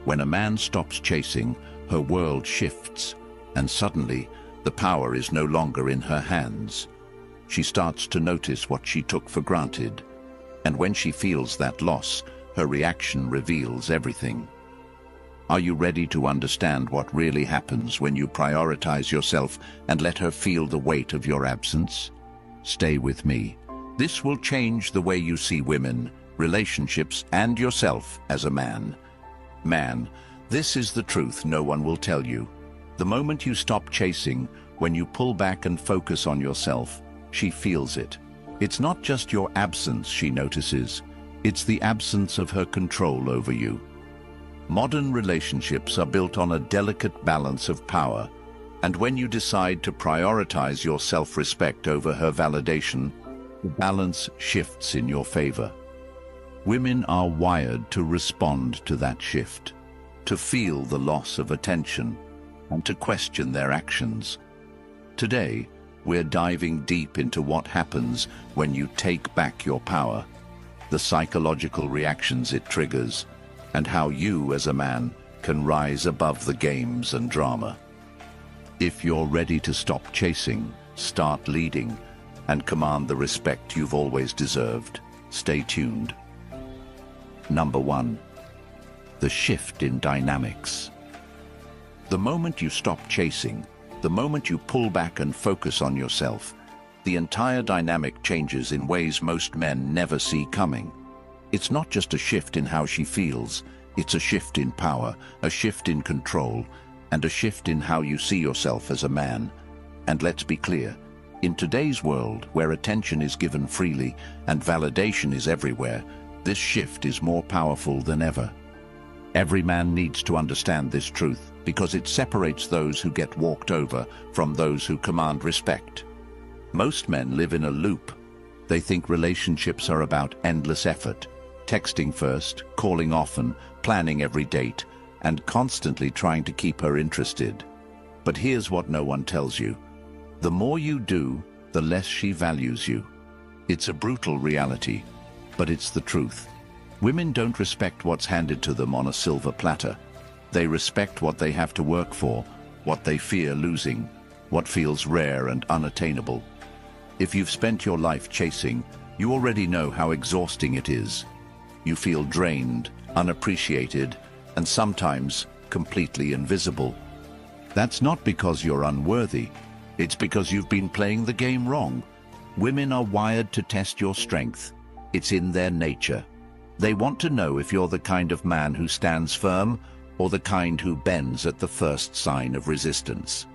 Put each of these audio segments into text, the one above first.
When a man stops chasing, her world shifts, and suddenly the power is no longer in her hands. She starts to notice what she took for granted, and when she feels that loss, her reaction reveals everything. Are you ready to understand what really happens when you prioritize yourself and let her feel the weight of your absence? Stay with me. This will change the way you see women, relationships, and yourself as a man. Man, this is the truth no one will tell you. The moment you stop chasing, when you pull back and focus on yourself, she feels it. It's not just your absence she notices, it's the absence of her control over you. Modern relationships are built on a delicate balance of power, and when you decide to prioritize your self-respect over her validation, the balance shifts in your favor. Women are wired to respond to that shift, to feel the loss of attention, and to question their actions. Today, we're diving deep into what happens when you take back your power, the psychological reactions it triggers, and how you as a man can rise above the games and drama. If you're ready to stop chasing, start leading, and command the respect you've always deserved, stay tuned. Number 1. The shift in dynamics. The moment you stop chasing, the moment you pull back and focus on yourself, the entire dynamic changes in ways most men never see coming. It's not just a shift in how she feels, it's a shift in power, a shift in control, and a shift in how you see yourself as a man. And let's be clear, in today's world, where attention is given freely and validation is everywhere, this shift is more powerful than ever. Every man needs to understand this truth because it separates those who get walked over from those who command respect. Most men live in a loop. They think relationships are about endless effort, texting first, calling often, planning every date, and constantly trying to keep her interested. But here's what no one tells you. The more you do, the less she values you. It's a brutal reality, but it's the truth. Women don't respect what's handed to them on a silver platter. They respect what they have to work for, what they fear losing, what feels rare and unattainable. If you've spent your life chasing, you already know how exhausting it is. You feel drained, unappreciated, and sometimes completely invisible. That's not because you're unworthy. It's because you've been playing the game wrong. Women are wired to test your strength. It's in their nature. They want to know if you're the kind of man who stands firm or the kind who bends at the first sign of resistance.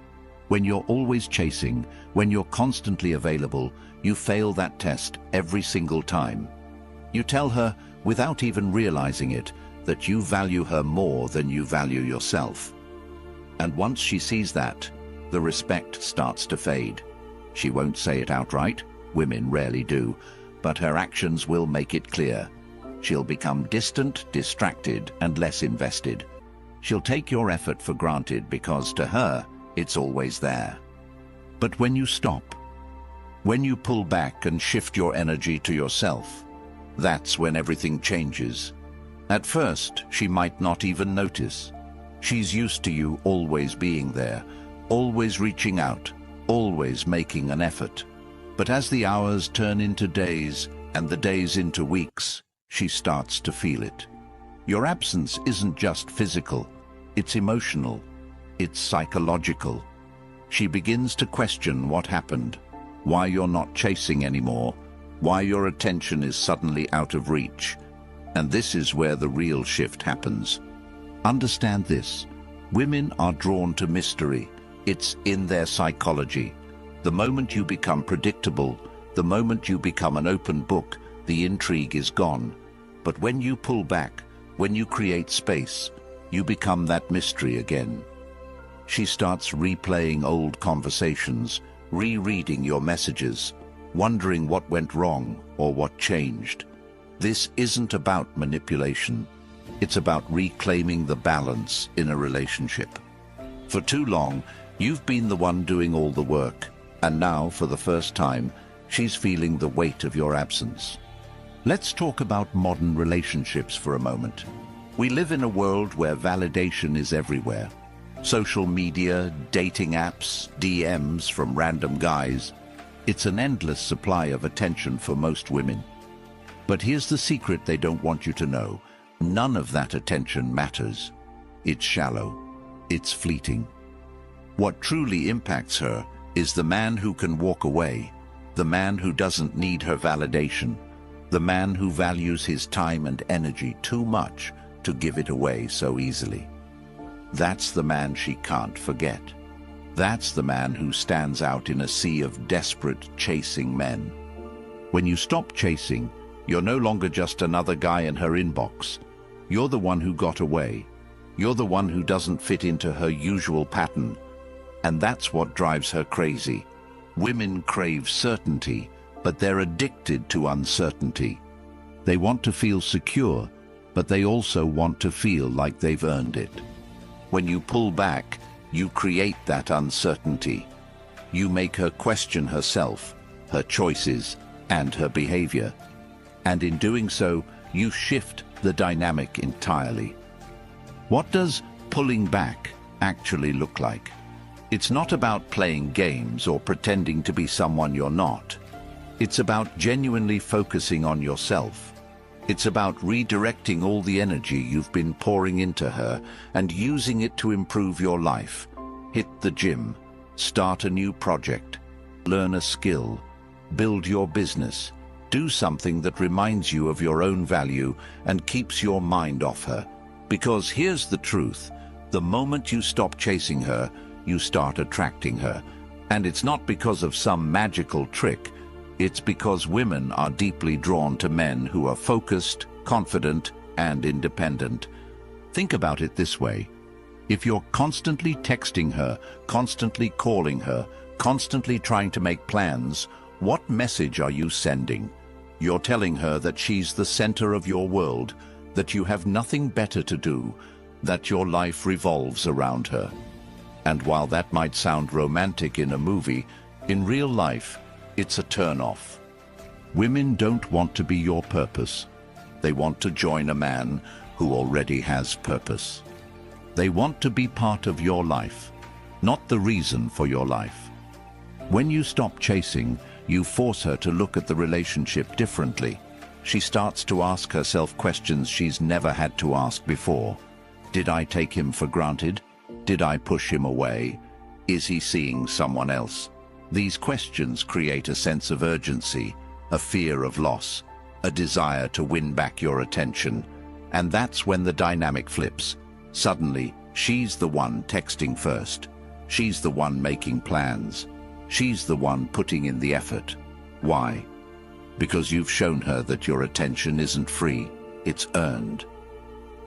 When you're always chasing, when you're constantly available, you fail that test every single time. You tell her, without even realizing it, that you value her more than you value yourself. And once she sees that, the respect starts to fade. She won't say it outright, women rarely do, but her actions will make it clear. She'll become distant, distracted, and less invested. She'll take your effort for granted because to her, it's always there. But when you stop, when you pull back and shift your energy to yourself, that's when everything changes. At first, she might not even notice. She's used to you always being there, always reaching out, always making an effort. But as the hours turn into days and the days into weeks, she starts to feel it. Your absence isn't just physical, it's emotional, it's psychological. She begins to question what happened, why you're not chasing anymore, why your attention is suddenly out of reach. And this is where the real shift happens. Understand this. Women are drawn to mystery. It's in their psychology. The moment you become predictable, the moment you become an open book, the intrigue is gone. But when you pull back, when you create space, you become that mystery again. She starts replaying old conversations, rereading your messages, wondering what went wrong or what changed. This isn't about manipulation. It's about reclaiming the balance in a relationship. For too long, you've been the one doing all the work, and now, for the first time, she's feeling the weight of your absence. Let's talk about modern relationships for a moment. We live in a world where validation is everywhere. Social media, dating apps, DMs from random guys. It's an endless supply of attention for most women. But here's the secret they don't want you to know. None of that attention matters. It's shallow. It's fleeting. What truly impacts her is the man who can walk away, the man who doesn't need her validation, the man who values his time and energy too much to give it away so easily. That's the man she can't forget. That's the man who stands out in a sea of desperate, chasing men. When you stop chasing, you're no longer just another guy in her inbox. You're the one who got away. You're the one who doesn't fit into her usual pattern. And that's what drives her crazy. Women crave certainty, but they're addicted to uncertainty. They want to feel secure, but they also want to feel like they've earned it. When you pull back, you create that uncertainty. You make her question herself, her choices, and her behavior. And in doing so, you shift the dynamic entirely. What does pulling back actually look like? It's not about playing games or pretending to be someone you're not. It's about genuinely focusing on yourself. It's about redirecting all the energy you've been pouring into her and using it to improve your life. Hit the gym, start a new project, learn a skill, build your business, do something that reminds you of your own value and keeps your mind off her. Because here's the truth, the moment you stop chasing her, you start attracting her. And it's not because of some magical trick. It's because women are deeply drawn to men who are focused, confident, and independent. Think about it this way. If you're constantly texting her, constantly calling her, constantly trying to make plans, what message are you sending? You're telling her that she's the center of your world, that you have nothing better to do, that your life revolves around her. And while that might sound romantic in a movie, in real life, it's a turn-off. Women don't want to be your purpose. They want to join a man who already has purpose. They want to be part of your life, not the reason for your life. When you stop chasing, you force her to look at the relationship differently. She starts to ask herself questions she's never had to ask before. Did I take him for granted? Did I push him away? Is he seeing someone else? These questions create a sense of urgency, a fear of loss, a desire to win back your attention. And that's when the dynamic flips. Suddenly, she's the one texting first. She's the one making plans. She's the one putting in the effort. Why? Because you've shown her that your attention isn't free, it's earned.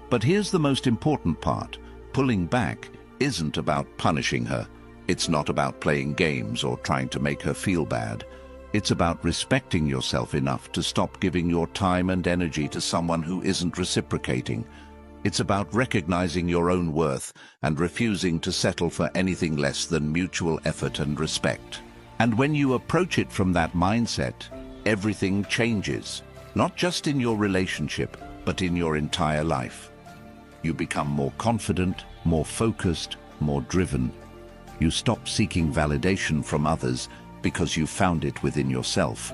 But here's the most important part. Pulling back isn't about punishing her. It's not about playing games or trying to make her feel bad. It's about respecting yourself enough to stop giving your time and energy to someone who isn't reciprocating. It's about recognizing your own worth and refusing to settle for anything less than mutual effort and respect. And when you approach it from that mindset, everything changes, not just in your relationship, but in your entire life. You become more confident, more focused, more driven. You stop seeking validation from others because you found it within yourself.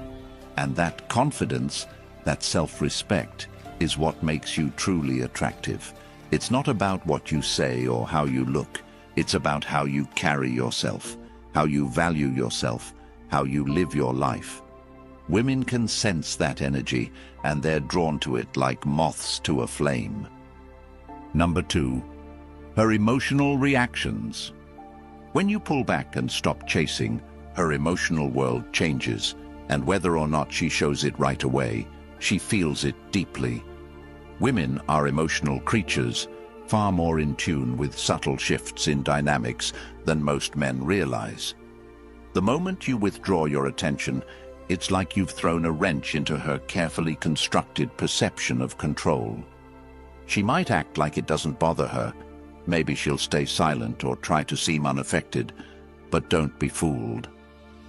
And that confidence, that self-respect, is what makes you truly attractive. It's not about what you say or how you look. It's about how you carry yourself, how you value yourself, how you live your life. Women can sense that energy, and they're drawn to it like moths to a flame. Number 2, her emotional reactions. When you pull back and stop chasing, her emotional world changes, and whether or not she shows it right away, she feels it deeply. Women are emotional creatures, far more in tune with subtle shifts in dynamics than most men realize. The moment you withdraw your attention, it's like you've thrown a wrench into her carefully constructed perception of control. She might act like it doesn't bother her. Maybe she'll stay silent or try to seem unaffected, but don't be fooled.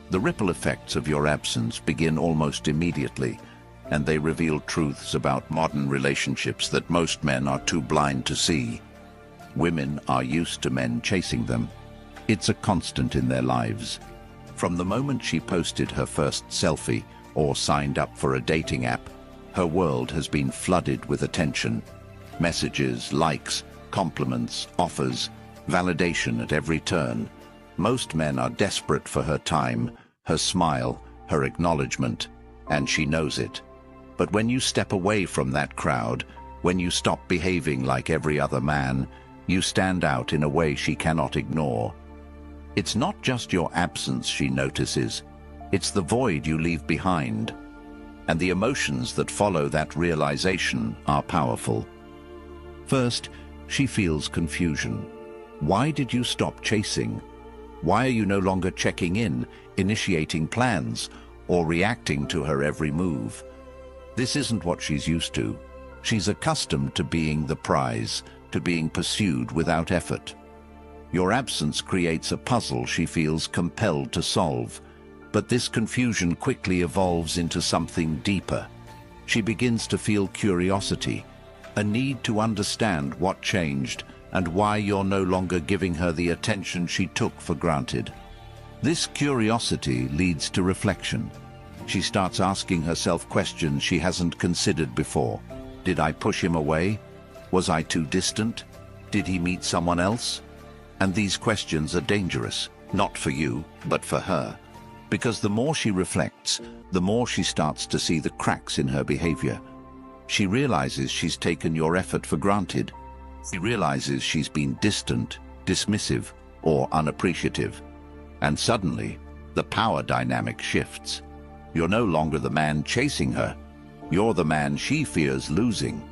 The ripple effects of your absence begin almost immediately. and they reveal truths about modern relationships that most men are too blind to see. Women are used to men chasing them. It's a constant in their lives. From the moment she posted her first selfie or signed up for a dating app, her world has been flooded with attention. Messages, likes, compliments, offers, validation at every turn. Most men are desperate for her time, her smile, her acknowledgement, and she knows it. But when you step away from that crowd, when you stop behaving like every other man, you stand out in a way she cannot ignore. It's not just your absence she notices, it's the void you leave behind. And the emotions that follow that realization are powerful. First, she feels confusion. Why did you stop chasing? Why are you no longer checking in, initiating plans, or reacting to her every move? This isn't what she's used to. She's accustomed to being the prize, to being pursued without effort. Your absence creates a puzzle she feels compelled to solve, but this confusion quickly evolves into something deeper. She begins to feel curiosity, a need to understand what changed and why you're no longer giving her the attention she took for granted. This curiosity leads to reflection. She starts asking herself questions she hasn't considered before. Did I push him away? Was I too distant? Did he meet someone else? And these questions are dangerous, not for you, but for her. Because the more she reflects, the more she starts to see the cracks in her behavior. She realizes she's taken your effort for granted. She realizes she's been distant, dismissive, or unappreciative. And suddenly, the power dynamic shifts. You're no longer the man chasing her. You're the man she fears losing.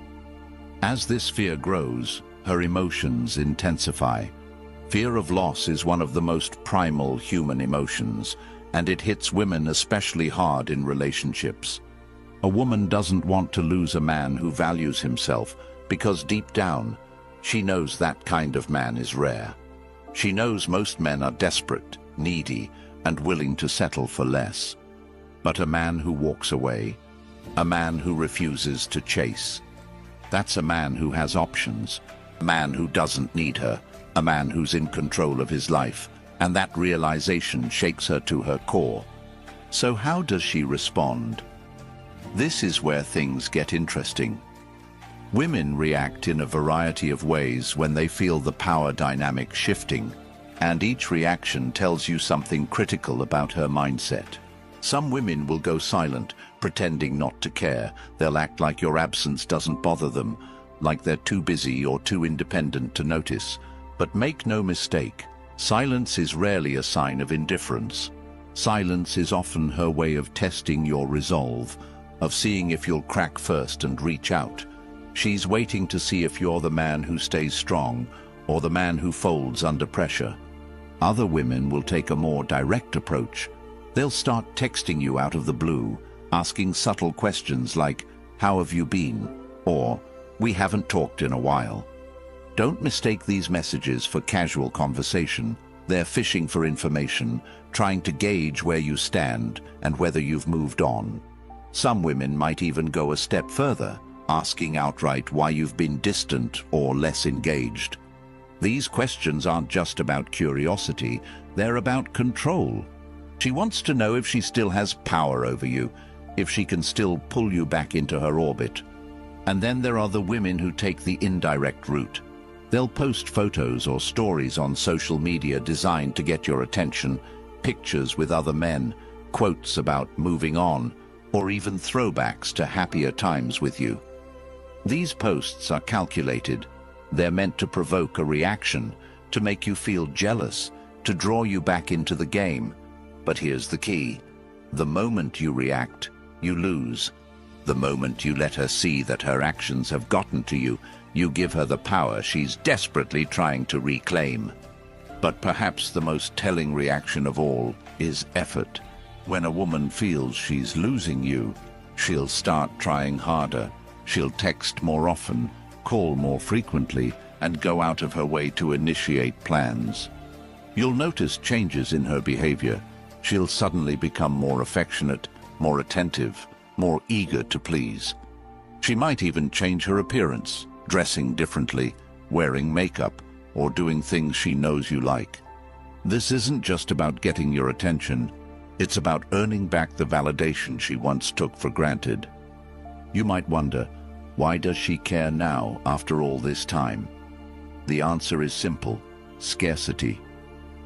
As this fear grows, her emotions intensify. Fear of loss is one of the most primal human emotions, and it hits women especially hard in relationships. A woman doesn't want to lose a man who values himself, because deep down, she knows that kind of man is rare. She knows most men are desperate, needy, and willing to settle for less. But a man who walks away, a man who refuses to chase, that's a man who has options, a man who doesn't need her, a man who's in control of his life, and that realization shakes her to her core. So how does she respond? This is where things get interesting. Women react in a variety of ways when they feel the power dynamic shifting, and each reaction tells you something critical about her mindset. Some women will go silent, pretending not to care. They'll act like your absence doesn't bother them, like they're too busy or too independent to notice. But make no mistake, silence is rarely a sign of indifference. Silence is often her way of testing your resolve, of seeing if you'll crack first and reach out. She's waiting to see if you're the man who stays strong or the man who folds under pressure. Other women will take a more direct approach. They'll start texting you out of the blue, asking subtle questions like, "How have you been?" or "We haven't talked in a while." Don't mistake these messages for casual conversation. They're fishing for information, trying to gauge where you stand and whether you've moved on. Some women might even go a step further, asking outright why you've been distant or less engaged. These questions aren't just about curiosity, they're about control. She wants to know if she still has power over you, if she can still pull you back into her orbit. And then there are the women who take the indirect route. They'll post photos or stories on social media designed to get your attention, pictures with other men, quotes about moving on, or even throwbacks to happier times with you. These posts are calculated. They're meant to provoke a reaction, to make you feel jealous, to draw you back into the game. But here's the key. The moment you react, you lose. The moment you let her see that her actions have gotten to you, you give her the power she's desperately trying to reclaim. But perhaps the most telling reaction of all is effort. When a woman feels she's losing you, she'll start trying harder. She'll text more often, call more frequently, and go out of her way to initiate plans. You'll notice changes in her behavior. She'll suddenly become more affectionate, more attentive, more eager to please. She might even change her appearance, dressing differently, wearing makeup, or doing things she knows you like. This isn't just about getting your attention, it's about earning back the validation she once took for granted. You might wonder, why does she care now after all this time? The answer is simple: scarcity.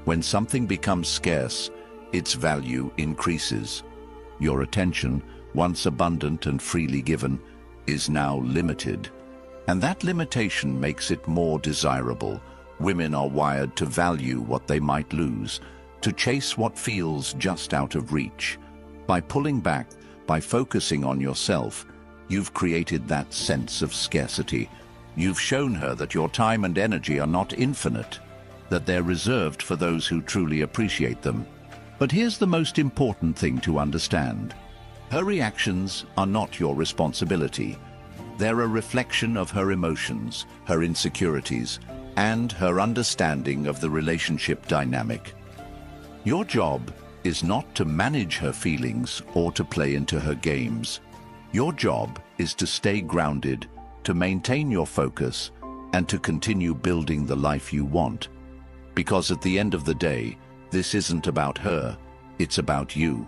When something becomes scarce, its value increases. Your attention, once abundant and freely given, is now limited. And that limitation makes it more desirable. Women are wired to value what they might lose, to chase what feels just out of reach. By pulling back, by focusing on yourself, you've created that sense of scarcity. You've shown her that your time and energy are not infinite, that they're reserved for those who truly appreciate them. But here's the most important thing to understand. Her reactions are not your responsibility. They're a reflection of her emotions, her insecurities, and her understanding of the relationship dynamic. Your job is not to manage her feelings or to play into her games. Your job is to stay grounded, to maintain your focus, and to continue building the life you want. Because at the end of the day, this isn't about her, it's about you.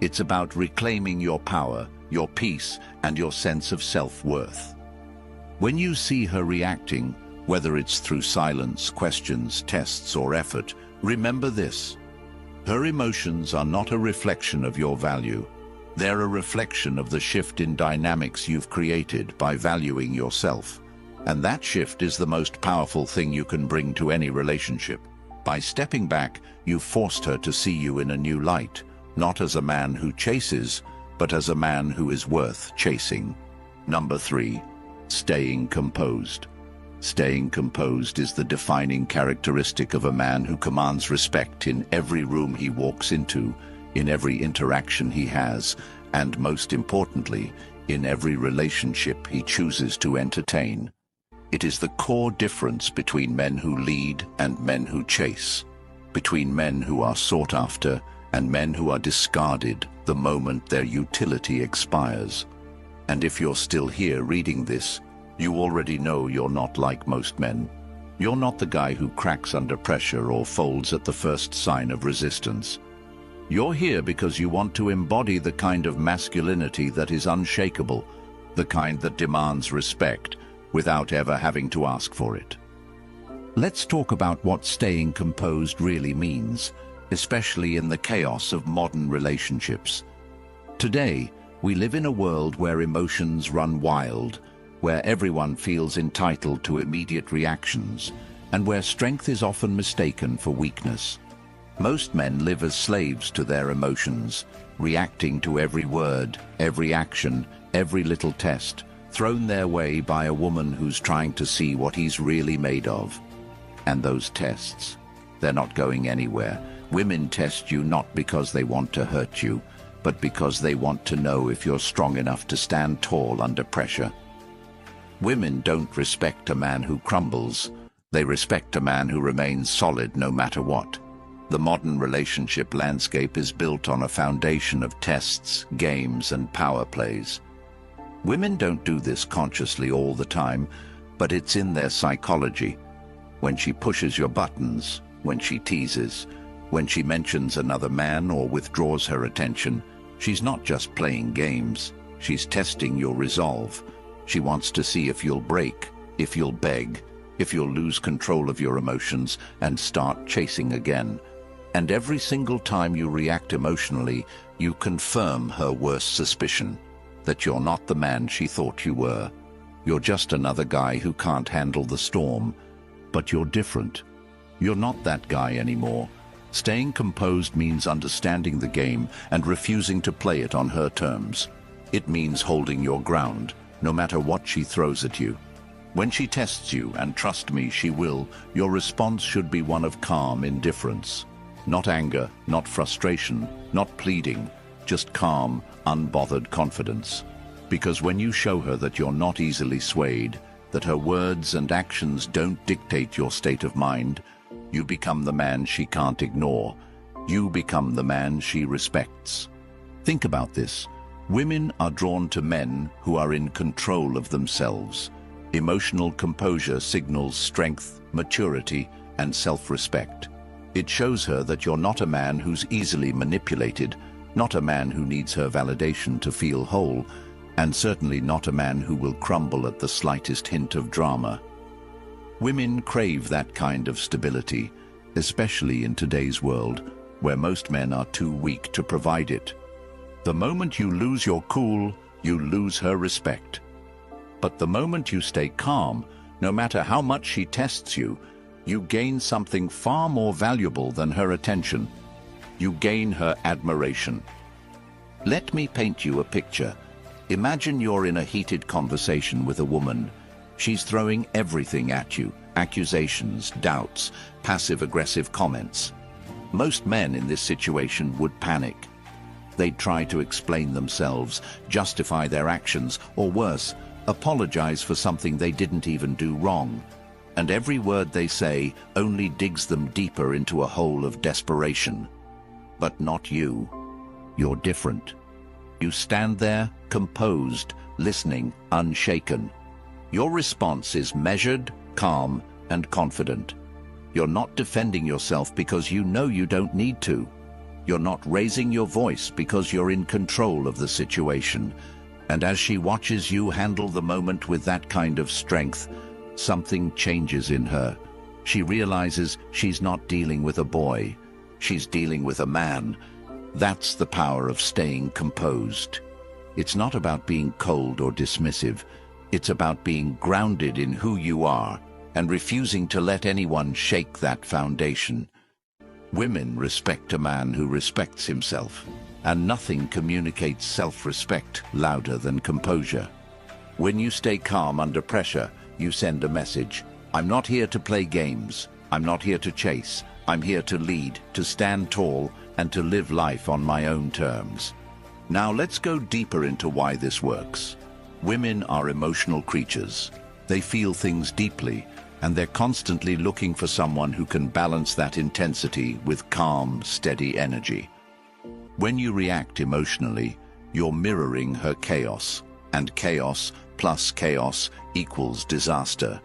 It's about reclaiming your power, your peace, and your sense of self-worth. When you see her reacting, whether it's through silence, questions, tests, or effort, remember this: her emotions are not a reflection of your value. They're a reflection of the shift in dynamics you've created by valuing yourself. And that shift is the most powerful thing you can bring to any relationship. By stepping back, you've forced her to see you in a new light, not as a man who chases, but as a man who is worth chasing. Number 3, staying composed. Staying composed is the defining characteristic of a man who commands respect in every room he walks into, in every interaction he has, and most importantly, in every relationship he chooses to entertain. It is the core difference between men who lead and men who chase, between men who are sought after and men who are discarded the moment their utility expires. And if you're still here reading this, you already know you're not like most men. You're not the guy who cracks under pressure or folds at the first sign of resistance. You're here because you want to embody the kind of masculinity that is unshakable, the kind that demands respect without ever having to ask for it. Let's talk about what staying composed really means, especially in the chaos of modern relationships. Today, we live in a world where emotions run wild, where everyone feels entitled to immediate reactions, and where strength is often mistaken for weakness. Most men live as slaves to their emotions, reacting to every word, every action, every little test, thrown their way by a woman who's trying to see what he's really made of. And those tests, they're not going anywhere. Women test you not because they want to hurt you, but because they want to know if you're strong enough to stand tall under pressure. Women don't respect a man who crumbles. They respect a man who remains solid no matter what. The modern relationship landscape is built on a foundation of tests, games, and power plays. Women don't do this consciously all the time, but it's in their psychology. When she pushes your buttons, when she teases, when she mentions another man or withdraws her attention, she's not just playing games, she's testing your resolve. She wants to see if you'll break, if you'll beg, if you'll lose control of your emotions and start chasing again. And every single time you react emotionally, you confirm her worst suspicion, that you're not the man she thought you were. You're just another guy who can't handle the storm. But you're different. You're not that guy anymore. Staying composed means understanding the game and refusing to play it on her terms. It means holding your ground, no matter what she throws at you. When she tests you, and trust me, she will, your response should be one of calm indifference. Not anger, not frustration, not pleading, just calm, unbothered confidence. Because when you show her that you're not easily swayed, that her words and actions don't dictate your state of mind, you become the man she can't ignore. You become the man she respects. Think about this. Women are drawn to men who are in control of themselves. Emotional composure signals strength, maturity, and self-respect. It shows her that you're not a man who's easily manipulated, not a man who needs her validation to feel whole, and certainly not a man who will crumble at the slightest hint of drama. Women crave that kind of stability, especially in today's world, where most men are too weak to provide it. The moment you lose your cool, you lose her respect. But the moment you stay calm, no matter how much she tests you, you gain something far more valuable than her attention. You gain her admiration. Let me paint you a picture. Imagine you're in a heated conversation with a woman. She's throwing everything at you: accusations, doubts, passive-aggressive comments. Most men in this situation would panic. They'd try to explain themselves, justify their actions, or worse, apologize for something they didn't even do wrong. And every word they say only digs them deeper into a hole of desperation. But not you. You're different. You stand there, composed, listening, unshaken. Your response is measured, calm, and confident. You're not defending yourself because you know you don't need to. You're not raising your voice because you're in control of the situation. And as she watches you handle the moment with that kind of strength, something changes in her. She realizes she's not dealing with a boy. She's dealing with a man. That's the power of staying composed. It's not about being cold or dismissive. It's about being grounded in who you are and refusing to let anyone shake that foundation. Women respect a man who respects himself, and nothing communicates self-respect louder than composure. When you stay calm under pressure, you send a message. I'm not here to play games. I'm not here to chase. I'm here to lead, to stand tall, and to live life on my own terms. Now let's go deeper into why this works. Women are emotional creatures. They feel things deeply, and they're constantly looking for someone who can balance that intensity with calm, steady energy. When you react emotionally, you're mirroring her chaos, and chaos plus chaos equals disaster.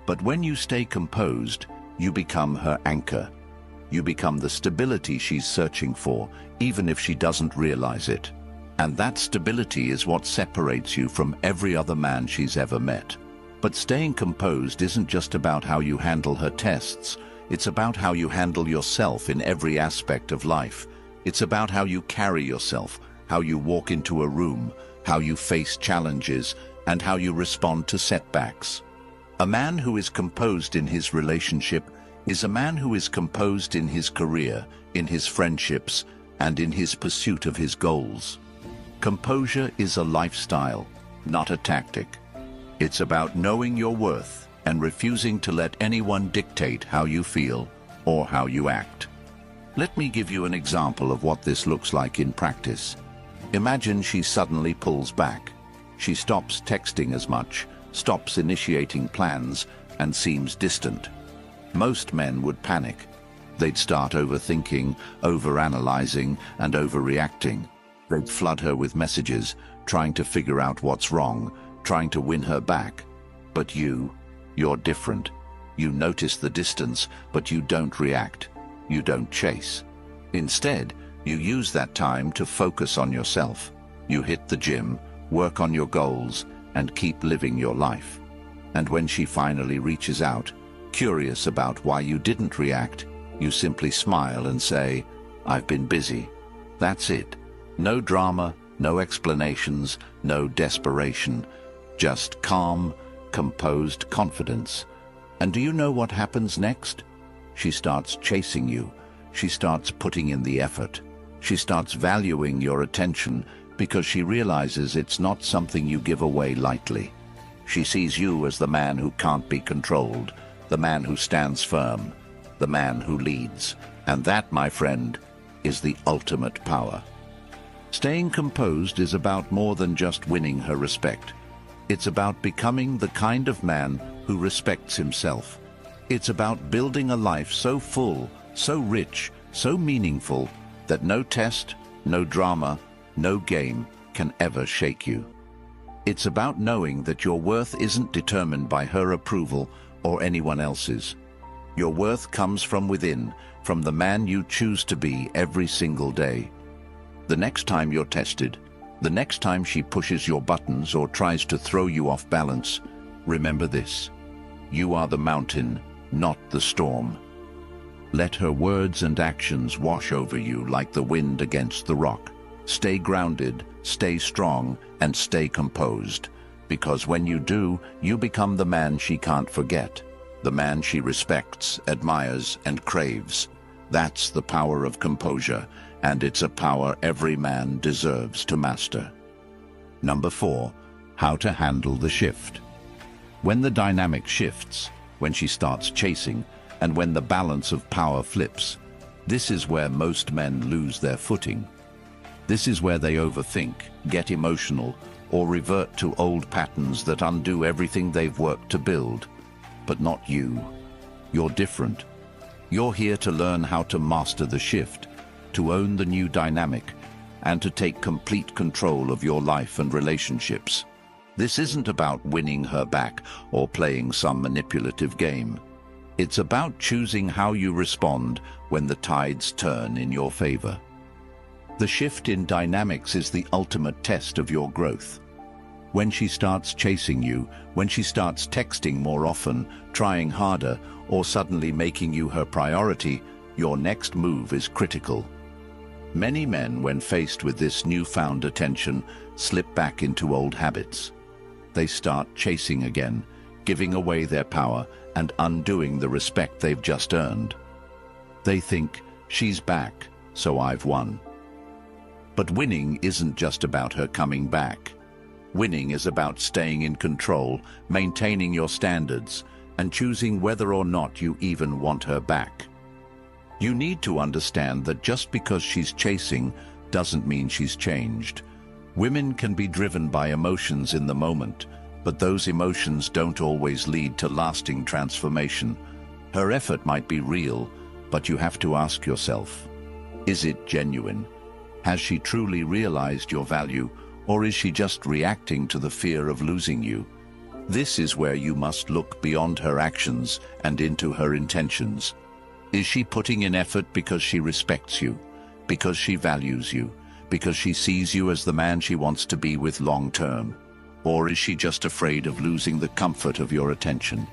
But when you stay composed, you become her anchor. You become the stability she's searching for, even if she doesn't realize it. And that stability is what separates you from every other man she's ever met. But staying composed isn't just about how you handle her tests. It's about how you handle yourself in every aspect of life. It's about how you carry yourself, how you walk into a room, how you face challenges, and how you respond to setbacks. A man who is composed in his relationship is a man who is composed in his career, in his friendships, and in his pursuit of his goals. Composure is a lifestyle, not a tactic. It's about knowing your worth and refusing to let anyone dictate how you feel or how you act. Let me give you an example of what this looks like in practice. Imagine she suddenly pulls back. She stops texting as much, stops initiating plans, and seems distant. Most men would panic. They'd start overthinking, overanalyzing, and overreacting. They'd flood her with messages, trying to figure out what's wrong, trying to win her back. But you're different. You notice the distance, but you don't react. You don't chase. Instead, you use that time to focus on yourself. You hit the gym, work on your goals, and keep living your life. And when she finally reaches out, curious about why you didn't react, you simply smile and say, "I've been busy." That's it. No drama, no explanations, no desperation. Just calm, composed confidence. And do you know what happens next? She starts chasing you. She starts putting in the effort. She starts valuing your attention because she realizes it's not something you give away lightly. She sees you as the man who can't be controlled, the man who stands firm, the man who leads. And that, my friend, is the ultimate power. Staying composed is about more than just winning her respect. It's about becoming the kind of man who respects himself. It's about building a life so full, so rich, so meaningful, that no test, no drama, no game can ever shake you. It's about knowing that your worth isn't determined by her approval or anyone else's. Your worth comes from within, from the man you choose to be every single day. The next time you're tested, the next time she pushes your buttons or tries to throw you off balance, remember this: you are the mountain, not the storm. Let her words and actions wash over you like the wind against the rock. Stay grounded, stay strong, and stay composed, because when you do, you become the man she can't forget, the man she respects, admires, and craves. That's the power of composure, and it's a power every man deserves to master. Number 4, how to handle the shift. When the dynamic shifts, when she starts chasing, and when the balance of power flips, this is where most men lose their footing. This is where they overthink, get emotional, or revert to old patterns that undo everything they've worked to build. But not you. You're different. You're here to learn how to master the shift, to own the new dynamic, and to take complete control of your life and relationships. This isn't about winning her back or playing some manipulative game. It's about choosing how you respond when the tides turn in your favor. The shift in dynamics is the ultimate test of your growth. When she starts chasing you, when she starts texting more often, trying harder, or suddenly making you her priority, your next move is critical. Many men, when faced with this newfound attention, slip back into old habits. They start chasing again, giving away their power and undoing the respect they've just earned. They think, she's back, so I've won. But winning isn't just about her coming back. Winning is about staying in control, maintaining your standards, and choosing whether or not you even want her back. You need to understand that just because she's chasing doesn't mean she's changed. Women can be driven by emotions in the moment, but those emotions don't always lead to lasting transformation. Her effort might be real, but you have to ask yourself, is it genuine? Has she truly realized your value, or is she just reacting to the fear of losing you? This is where you must look beyond her actions and into her intentions. Is she putting in effort because she respects you, because she values you, because she sees you as the man she wants to be with long term? Or is she just afraid of losing the comfort of your attention?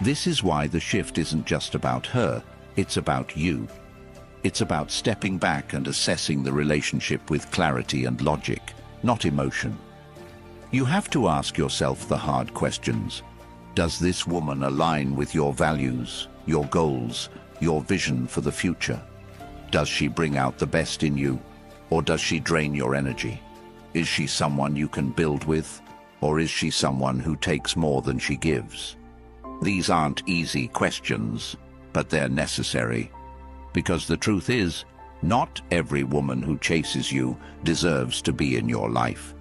This is why the shift isn't just about her, it's about you. It's about stepping back and assessing the relationship with clarity and logic, not emotion. You have to ask yourself the hard questions. Does this woman align with your values, your goals, your vision for the future? Does she bring out the best in you, or does she drain your energy? Is she someone you can build with, or is she someone who takes more than she gives? These aren't easy questions, but they're necessary. Because the truth is, not every woman who chases you deserves to be in your life.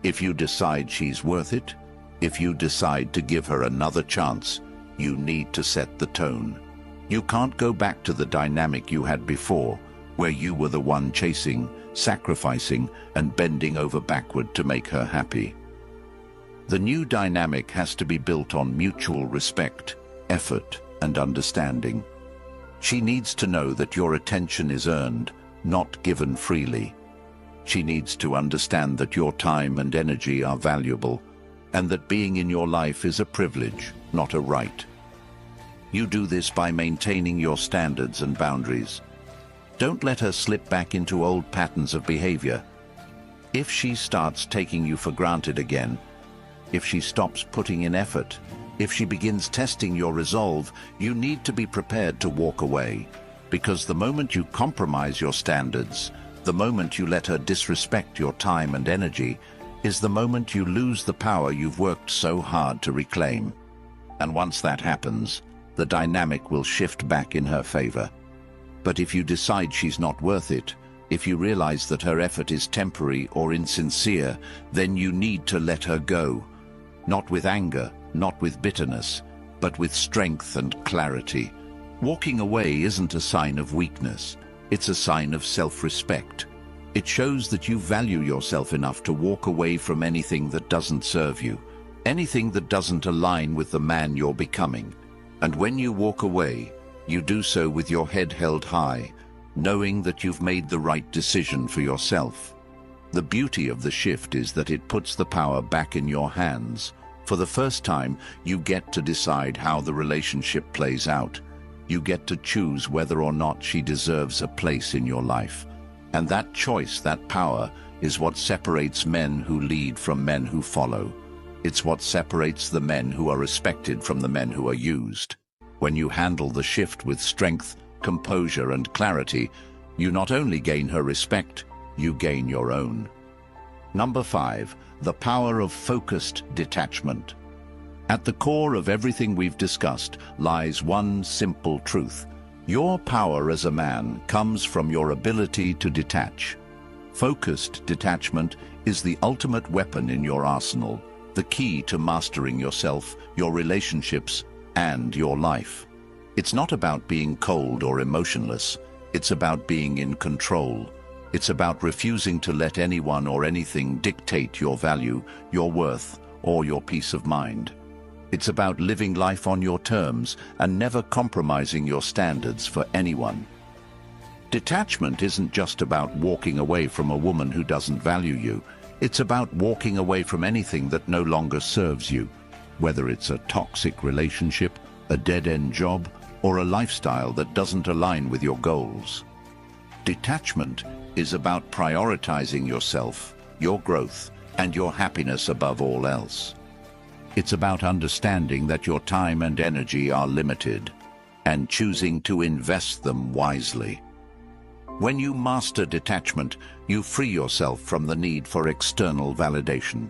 If you decide she's worth it, if you decide to give her another chance, you need to set the tone. You can't go back to the dynamic you had before, where you were the one chasing, sacrificing, and bending over backward to make her happy. The new dynamic has to be built on mutual respect, effort, and understanding. She needs to know that your attention is earned, not given freely. She needs to understand that your time and energy are valuable, and that being in your life is a privilege, not a right. You do this by maintaining your standards and boundaries. Don't let her slip back into old patterns of behavior. If she starts taking you for granted again, if she stops putting in effort, if she begins testing your resolve, you need to be prepared to walk away. Because the moment you compromise your standards, the moment you let her disrespect your time and energy, is the moment you lose the power you've worked so hard to reclaim. And once that happens, the dynamic will shift back in her favor. But if you decide she's not worth it, if you realize that her effort is temporary or insincere, then you need to let her go. Not with anger, not with bitterness, but with strength and clarity. Walking away isn't a sign of weakness. It's a sign of self-respect. It shows that you value yourself enough to walk away from anything that doesn't serve you, anything that doesn't align with the man you're becoming. And when you walk away, you do so with your head held high, knowing that you've made the right decision for yourself. The beauty of the shift is that it puts the power back in your hands. For the first time, you get to decide how the relationship plays out. You get to choose whether or not she deserves a place in your life. And that choice, that power, is what separates men who lead from men who follow. It's what separates the men who are respected from the men who are used. When you handle the shift with strength, composure, and clarity, you not only gain her respect, you gain your own. Number 5, the power of focused detachment. At the core of everything we've discussed lies one simple truth. Your power as a man comes from your ability to detach. Focused detachment is the ultimate weapon in your arsenal, the key to mastering yourself, your relationships, and your life. It's not about being cold or emotionless. It's about being in control. It's about refusing to let anyone or anything dictate your value, your worth, or your peace of mind. It's about living life on your terms and never compromising your standards for anyone. Detachment isn't just about walking away from a woman who doesn't value you. It's about walking away from anything that no longer serves you, whether it's a toxic relationship, a dead-end job, or a lifestyle that doesn't align with your goals. Detachment is about prioritizing yourself, your growth, and your happiness above all else. It's about understanding that your time and energy are limited and choosing to invest them wisely. When you master detachment, you free yourself from the need for external validation.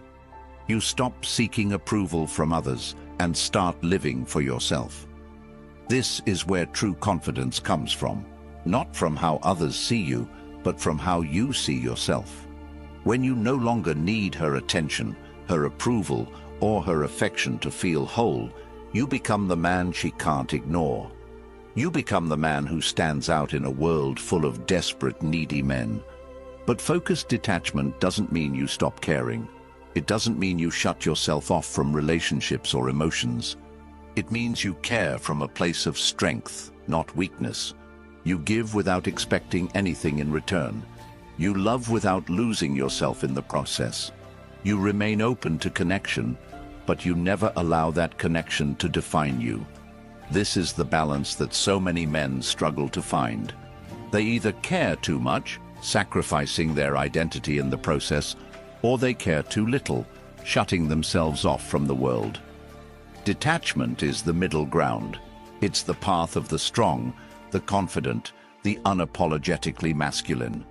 You stop seeking approval from others and start living for yourself. This is where true confidence comes from, not from how others see you, but from how you see yourself. When you no longer need her attention, her approval, or her affection to feel whole, you become the man she can't ignore. You become the man who stands out in a world full of desperate, needy men. But focused detachment doesn't mean you stop caring. It doesn't mean you shut yourself off from relationships or emotions. It means you care from a place of strength, not weakness. You give without expecting anything in return. You love without losing yourself in the process. You remain open to connection, but you never allow that connection to define you. This is the balance that so many men struggle to find. They either care too much, sacrificing their identity in the process, or they care too little, shutting themselves off from the world. Detachment is the middle ground. It's the path of the strong, the confident, the unapologetically masculine.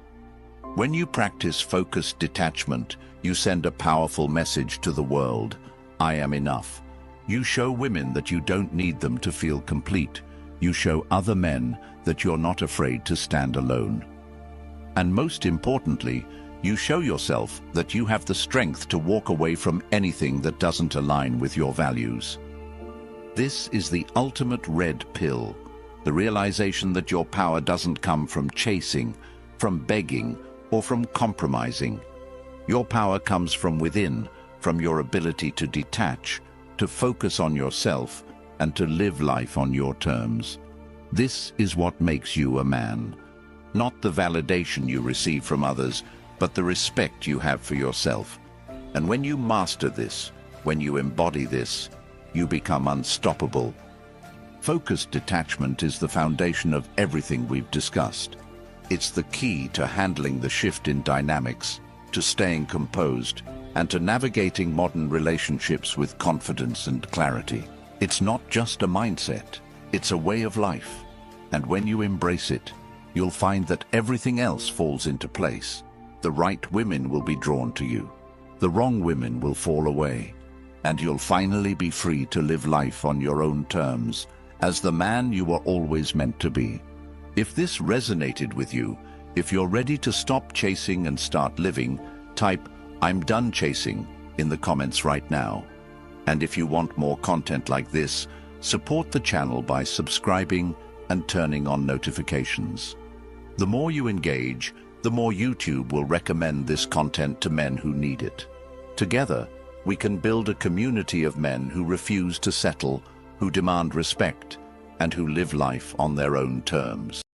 When you practice focused detachment, you send a powerful message to the world. I am enough. You show women that you don't need them to feel complete. You show other men that you're not afraid to stand alone. And most importantly, you show yourself that you have the strength to walk away from anything that doesn't align with your values. This is the ultimate red pill, the realization that your power doesn't come from chasing, from begging, or from compromising. Your power comes from within, from your ability to detach, to focus on yourself, and to live life on your terms. This is what makes you a man. Not the validation you receive from others, but the respect you have for yourself. And when you master this, when you embody this, you become unstoppable. Focused detachment is the foundation of everything we've discussed. It's the key to handling the shift in dynamics, to staying composed, and to navigating modern relationships with confidence and clarity. It's not just a mindset, it's a way of life. And when you embrace it, you'll find that everything else falls into place. The right women will be drawn to you. The wrong women will fall away. And you'll finally be free to live life on your own terms, as the man you were always meant to be. If this resonated with you, if you're ready to stop chasing and start living, type "I'm done chasing" in the comments right now. And if you want more content like this, support the channel by subscribing and turning on notifications. The more you engage, the more YouTube will recommend this content to men who need it. Together, we can build a community of men who refuse to settle, who demand respect, and who live life on their own terms.